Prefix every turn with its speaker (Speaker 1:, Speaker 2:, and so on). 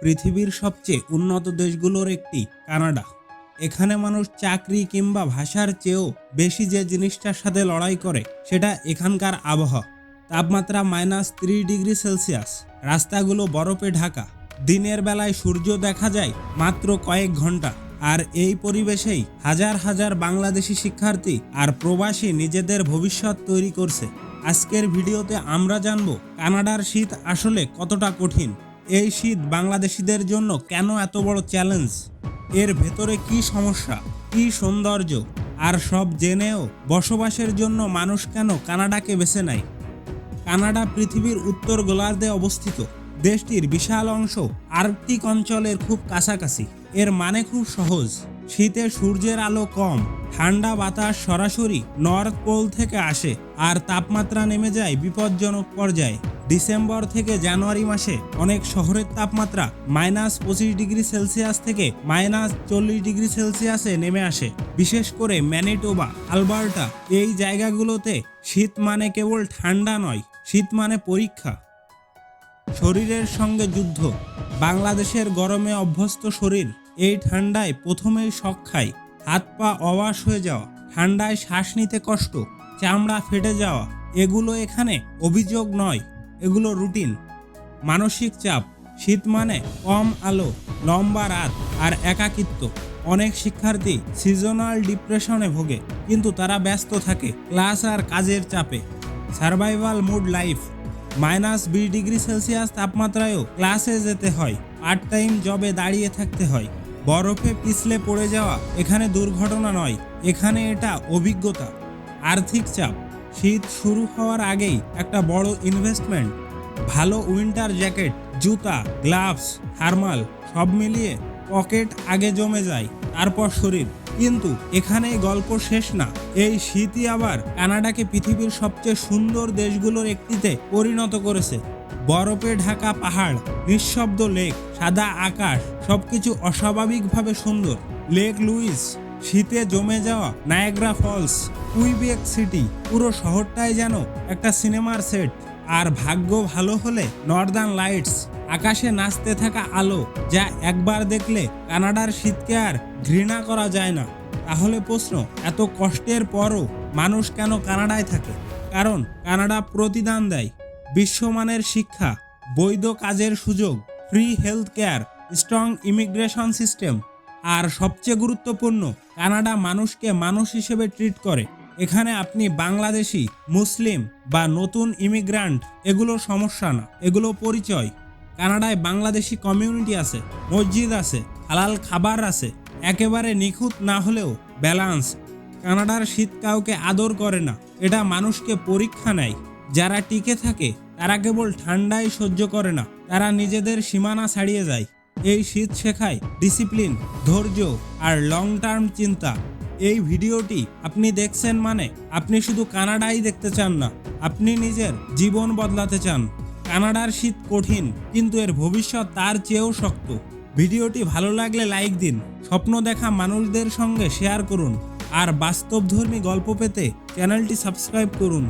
Speaker 1: পৃথিবীর সবচেয়ে উন্নত দেশগুলোর একটি কানাডা। এখানে মানুষ চাকরি কিংবা ভাষার চেয়েও বেশি যে জিনিসটার সাথে লড়াই করে সেটা এখানকার আবহাওয়া। তাপমাত্রা -3 ডিগ্রি সেলসিয়াস, রাস্তাগুলো বরফে ঢাকা, দিনের বেলায় সূর্য দেখা যায় মাত্র কয়েক ঘন্টা। আর এই পরিবেশেই হাজার হাজার বাংলাদেশি শিক্ষার্থী আর প্রবাসী নিজেদের ভবিষ্যৎ তৈরি করছে। আজকের ভিডিওতে আমরা জানব কানাডার শীত আসলে কতটা কঠিন, এই শীত বাংলাদেশিদের জন্য কেন এত বড় চ্যালেঞ্জ, এর ভেতরে কি সমস্যা, কি সৌন্দর্য, আর সব জেনেও বসবাসের জন্য মানুষ কেন কানাডাকে বেছে নেয়। কানাডা পৃথিবীর উত্তর গোলার্ধে অবস্থিত। দেশটির বিশাল অংশ আর্কটিক অঞ্চলের খুব কাছাকাছি। এর মানে খুব সহজ, শীতে সূর্যের আলো কম, ঠান্ডা বাতাস সরাসরি নর্থ পোল থেকে আসে, আর তাপমাত্রা নেমে যায় বিপজ্জনক পর্যায়ে। ডিসেম্বর থেকে জানুয়ারি মাসে অনেক শহরের তাপমাত্রা -25 ডিগ্রি সেলসিয়াস থেকে -40 ডিগ্রি সেলসিয়াসে নেমে আসে। বিশেষ করে ম্যানিটোবা, আলবার্টা এই জায়গাগুলোতে শীত মানে কেবল ঠান্ডা নয়, শীত মানে পরীক্ষা। শরীরের সঙ্গে যুদ্ধ। বাংলাদেশের গরমে অভ্যস্ত শরীর এই ঠান্ডায় প্রথমেই শক খায়। হাত পা অবশ হয়ে যাওয়া, ঠান্ডায় শ্বাস নিতে কষ্ট, চামড়া ফেটে যাওয়া, এগুলো এখানে অভিযোগ নয়, এগুলো রুটিন। মানসিক চাপ। শীত মানে কম আলো, লম্বা রাত আর একাকিত্ব। অনেক শিক্ষার্থী সিজনাল ডিপ্রেশনে ভোগে, কিন্তু তারা ব্যস্ত থাকে ক্লাস আর কাজের চাপে। Survival mode life. -20 degree Celsius তাপমাত্রায়ও ক্লাসে যেতে হয়, পার্ট টাইম জবে দাঁড়িয়ে থাকতে হয়, বরফে পিছলে পড়ে যাওয়া এখানে দুর্ঘটনা নয়, এখানে এটা অভিজ্ঞতা। আর্থিক চাপ। শীত শুরু হওয়ার আগেই একটা বড় ইনভেস্টমেন্ট। ভালো উইন্টার জ্যাকেট, জুতা, গ্লাভস, থার্মাল সব মিলিয়ে পকেট আগে জমে যায়, তারপর শরীর। কিন্তু এখানেই গল্প শেষ না। এই শীতই আবার কানাডাকে পৃথিবীর সবচেয়ে সুন্দর দেশগুলোর একটিতে পরিণত করেছে। বরফে ঢাকা পাহাড়, নিঃশব্দ লেক, সাদা আকাশ, সবকিছু অস্বাভাবিকভাবে সুন্দর। লেক লুইস, শীতে জমে যাওয়া নায়াগ্রা ফলস, কুইবেক সিটি, পুরো শহরটাই যেন একটা সিনেমার সেট। আর ভাগ্য ভালো হলে নর্দার্ন লাইটস, আকাশে নাচতে থাকা আলো, যা একবার দেখলে কানাডার শীতকে আর ঘৃণা করা যায় না। তাহলে প্রশ্ন, এত কষ্টের পরও মানুষ কেন কানাডায় থাকে? কারণ কানাডা প্রতিদান দেয় বিশ্বমানের শিক্ষা, বৈধ কাজের সুযোগ, free health care, strong immigration system, আর সবচেয়ে গুরুত্বপূর্ণ, কানাডা মানুষকে মানুষ হিসেবে ট্রিট করে। এখানে আপনি বাংলাদেশি, মুসলিম বা নতুন ইমিগ্রান্ট এগুলো সমস্যা না, এগুলো পরিচয়। কানাডায় বাংলাদেশি কমিউনিটি আছে, মসজিদ আছে, হালাল খাবার আছে, একেবারে নিখুঁত না হলেও ব্যালান্স। কানাডার শীত কাউকে আদর করে না, এটা মানুষকে পরীক্ষা নেয়। যারা টিকে থাকে তারা কেবল ঠান্ডাই সহ্য করে না, তারা নিজেদের সীমানা ছাড়িয়ে যায়। এই শীত শেখায় ডিসিপ্লিন, ধৈর্য আর লং টার্ম চিন্তা। এই ভিডিওটি আপনি দেখছেন মানে আপনি শুধু কানাডাই দেখতে চান না, আপনি নিজের জীবন বদলাতে চান। কানাডার শীত কঠিন, কিন্তু এর ভবিষ্যৎ তার চেয়েও শক্ত। ভিডিওটি ভালো লাগলে লাইক দিন, স্বপ্ন দেখা মানুষদের সঙ্গে শেয়ার করুন, আর বাস্তবধর্মী গল্প পেতে চ্যানেলটি সাবস্ক্রাইব করুন।